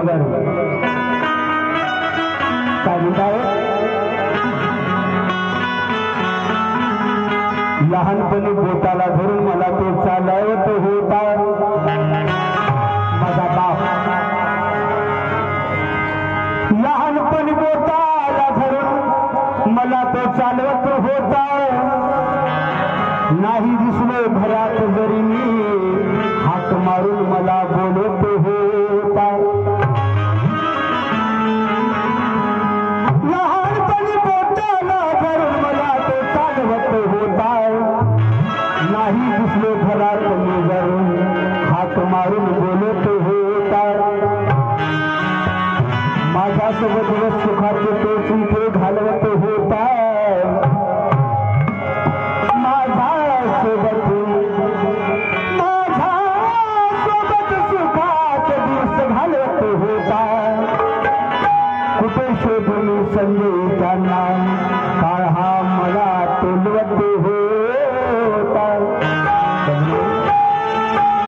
नगर काय म्हणताय लहानपणी बोटाला धरून मला तो चालवत होता माझा बाप लहानपणी बोटाला धरून मला तो चालवत होता नाही दिसलो घरात जरी मी हाक मारून मला बोलत होता लहानपणी बोटाला धरून मला तो चालवत होता नाही दिसलो घरात मी जर हाक मारून बोलत होता माझ्यासोबत सुखाचे टोची ते घालवत होता संजय